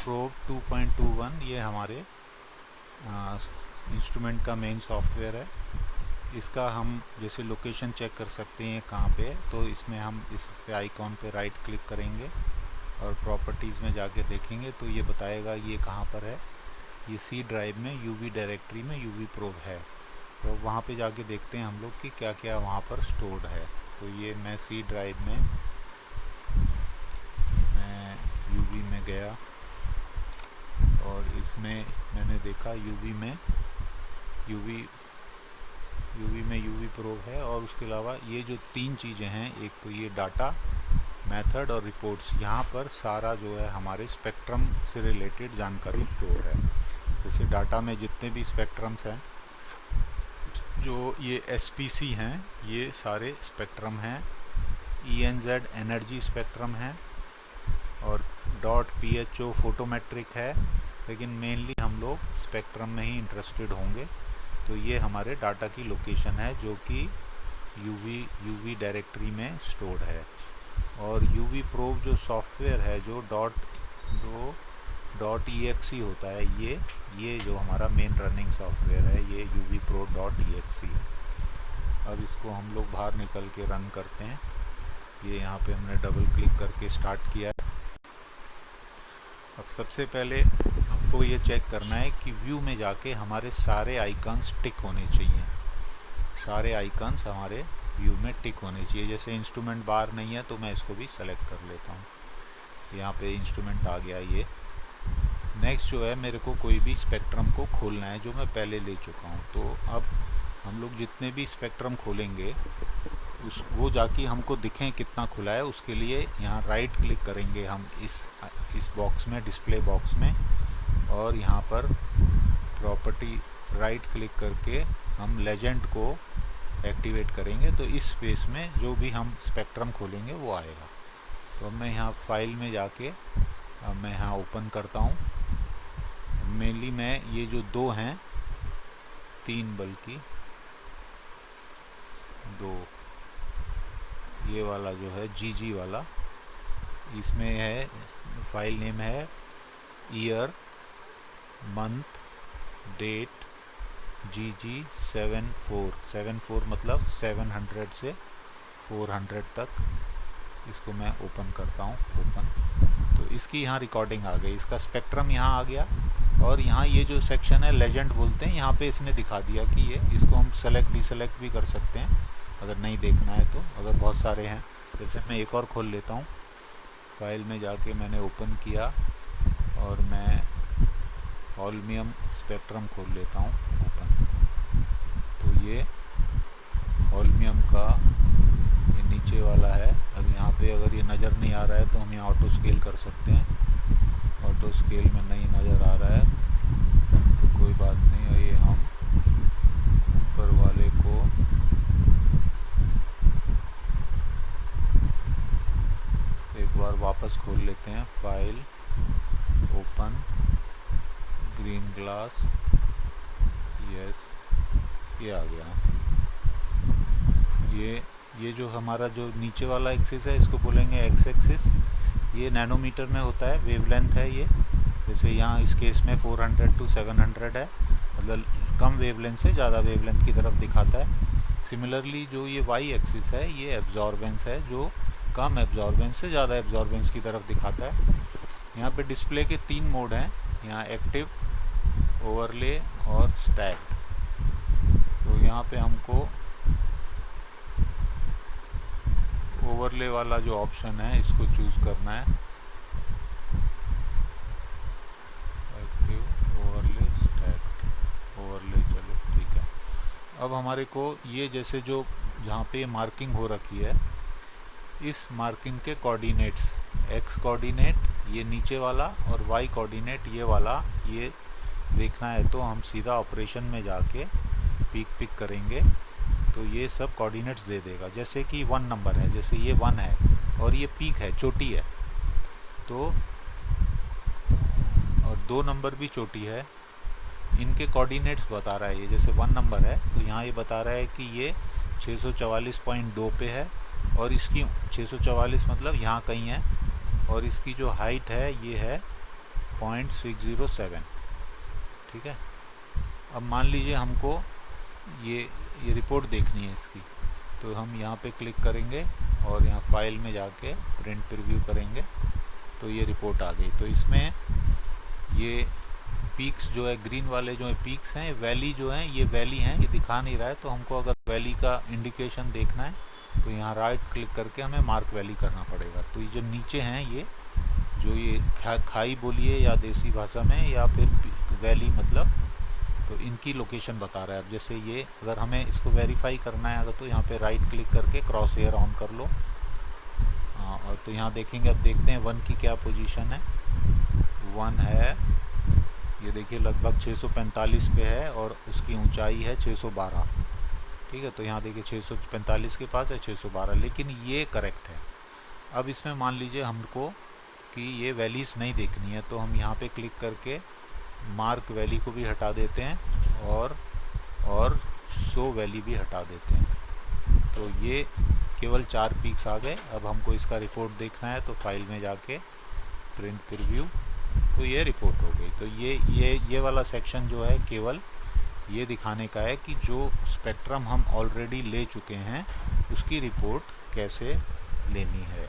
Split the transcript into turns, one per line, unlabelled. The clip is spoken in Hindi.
प्रोब 2.21 ये हमारे इंस्ट्रूमेंट का मेन सॉफ्टवेयर है। इसका हम जैसे लोकेशन चेक कर सकते हैं कहाँ पे है, तो इसमें हम इस पे आइकॉन पे राइट क्लिक करेंगे और प्रॉपर्टीज़ में जाके देखेंगे तो ये बताएगा ये कहाँ पर है। ये सी ड्राइव में यूवी डायरेक्टरी में यूवी प्रोब है। तो वहाँ पे जाके देखते हैं हम लोग कि क्या क्या वहाँ पर स्टोर्ड है। तो ये मैं सी ड्राइव में मैं यूवी में गया और इसमें मैंने देखा यूवी में यूवी प्रोब है। और उसके अलावा ये जो तीन चीज़ें हैं, एक तो ये डाटा, मेथड और रिपोर्ट्स, यहाँ पर सारा जो है हमारे स्पेक्ट्रम से रिलेटेड जानकारी स्टोर है। जैसे डाटा में जितने भी स्पेक्ट्रम्स हैं, जो ये एसपीसी हैं, ये सारे स्पेक्ट्रम हैं। ENZ एनर्जी स्पेक्ट्रम है और .PHO फोटोमेट्रिक है, लेकिन मेनली हम लोग स्पेक्ट्रम में ही इंटरेस्टेड होंगे। तो ये हमारे डाटा की लोकेशन है जो कि यूवी डायरेक्टरी में स्टोर्ड है। और यूवी प्रोब जो सॉफ्टवेयर है जो .exe होता है, ये जो हमारा मेन रनिंग सॉफ्टवेयर है, ये यूवी प्रोब .exe। अब इसको हम लोग बाहर निकल के रन करते हैं। ये यहाँ पे हमने डबल क्लिक करके स्टार्ट किया है। अब सबसे पहले हमको ये चेक करना है कि व्यू में जाके हमारे सारे आइकन्स टिक होने चाहिए। सारे आइकन्स हमारे व्यू में टिक होने चाहिए। जैसे इंस्ट्रूमेंट बार नहीं है तो मैं इसको भी सेलेक्ट कर लेता हूँ। यहाँ पे इंस्ट्रूमेंट आ गया। ये नेक्स्ट जो है, मेरे को कोई भी स्पेक्ट्रम को खोलना है जो मैं पहले ले चुका हूँ। तो अब हम लोग जितने भी स्पेक्ट्रम खोलेंगे वो जाके हमको दिखें कितना खुला है, उसके लिए यहाँ राइट क्लिक करेंगे हम इस बॉक्स में, डिस्प्ले बॉक्स में, और यहाँ पर प्रॉपर्टी राइट क्लिक करके हम लेजेंड को एक्टिवेट करेंगे। तो इस स्पेस में जो भी हम स्पेक्ट्रम खोलेंगे वो आएगा। तो अब मैं यहाँ फाइल में जाके अब मैं यहाँ ओपन करता हूँ। मेनली मैं ये जो दो हैं, तीन बल्कि दो, ये वाला जो है GG वाला, इसमें है फाइल नेम है ईयर मंथ डेट GG74 मतलब 700 से 400 तक। इसको मैं ओपन करता हूँ। ओपन, तो इसकी यहाँ रिकॉर्डिंग आ गई, इसका स्पेक्ट्रम यहाँ आ गया। और यहाँ ये जो सेक्शन है लेजेंड बोलते हैं, यहाँ पे इसने दिखा दिया कि ये, इसको हम सेलेक्ट डिसेलेक्ट भी कर सकते हैं अगर नहीं देखना है तो, अगर बहुत सारे हैं। जैसे मैं एक और खोल लेता हूँ। फाइल में जाके मैंने ओपन किया और मैं हॉल्मियम स्पेक्ट्रम खोल लेता हूँ। ओपन, तो ये हॉल्मियम का ये नीचे वाला है। अब यहाँ पे अगर ये नज़र नहीं आ रहा है तो हम यहाँ ऑटो स्केल कर सकते हैं। ऑटो स्केल में नहीं नज़र आ रहा है तो कोई बात नहीं, और ये हम ऊपर वाले को एक बार वापस खोल लेते हैं। File, open, green glass, yes, ये आ गया। ये जो हमारा जो नीचे वाला एक्सिस है, इसको बोलेंगे एक्स एक्सिस। ये नैनोमीटर में होता है, वेवलेंथ है ये। जैसे यहाँ इस केस में 400 to 700 है, मतलब कम वेवलेंथ से ज़्यादा वेवलेंथ की तरफ दिखाता है। सिमिलरली जो ये वाई एक्सिस है, ये एब्जॉर्बेंस है, जो कम एब्जॉर्बेंस से ज़्यादा एब्जॉर्बेंस की तरफ दिखाता है। यहाँ पे डिस्प्ले के 3 मोड हैं, यहाँ एक्टिव, ओवरले और स्टैक्ड। तो यहाँ पे हमको ओवरले वाला जो ऑप्शन है इसको चूज़ करना है। एक्टिव, ओवरले, स्टैक्ड, ओवरले, चलो ठीक है। अब हमारे को ये जैसे जो जहाँ पे मार्किंग हो रखी है, इस मार्किंग के कोऑर्डिनेट्स, एक्स कोऑर्डिनेट ये नीचे वाला और वाई कोऑर्डिनेट ये वाला, ये देखना है तो हम सीधा ऑपरेशन में जाके पिक करेंगे तो ये सब कोऑर्डिनेट्स दे देगा। जैसे कि 1 नंबर है, जैसे ये 1 है और ये पीक है, चोटी है, तो और 2 नंबर भी चोटी है, इनके कोऑर्डिनेट्स बता रहा है ये। जैसे 1 नंबर है तो यहाँ ये बता रहा है कि ये 644.2 पे है और इसकी 644 मतलब यहाँ कहीं है, और इसकी जो हाइट है ये है 0.607। ठीक है, अब मान लीजिए हमको ये रिपोर्ट देखनी है इसकी, तो हम यहाँ पे क्लिक करेंगे और यहाँ फाइल में जाके प्रिंट प्रीव्यू करेंगे तो ये रिपोर्ट आ गई। तो इसमें ये पीक्स जो है ग्रीन वाले जो है पीक्स हैं, वैली जो है ये वैली हैं, ये दिखा नहीं रहा है। तो हमको अगर वैली का इंडिकेशन देखना है तो यहाँ राइट क्लिक करके हमें मार्क वैली करना पड़ेगा। तो ये जो नीचे हैं ये जो ये खाई बोलिए या देसी भाषा में या फिर वैली मतलब, तो इनकी लोकेशन बता रहा है। अब जैसे ये अगर हमें इसको वेरीफाई करना है अगर तो यहाँ पे राइट क्लिक करके क्रॉस हेयर ऑन कर लो। और तो यहाँ देखेंगे, अब देखते हैं 1 की क्या पोजीशन है। 1 है, ये देखिए लगभग 645 पे है और उसकी ऊंचाई है 612। ठीक है, तो यहाँ देखिए 645 के पास है 612, लेकिन ये करेक्ट है। अब इसमें मान लीजिए हमको कि ये वैलीज नहीं देखनी है, तो हम यहाँ पे क्लिक करके मार्क वैली को भी हटा देते हैं और शो वैली भी हटा देते हैं। तो ये केवल 4 पीक्स आ गए। अब हमको इसका रिपोर्ट देखना है तो फाइल में जाके प्रिंट प्रीव्यू, तो ये रिपोर्ट हो गई। तो ये वाला सेक्शन जो है केवल ये दिखाने का है कि जो स्पेक्ट्रम हम ऑलरेडी ले चुके हैं उसकी रिपोर्ट कैसे लेनी है।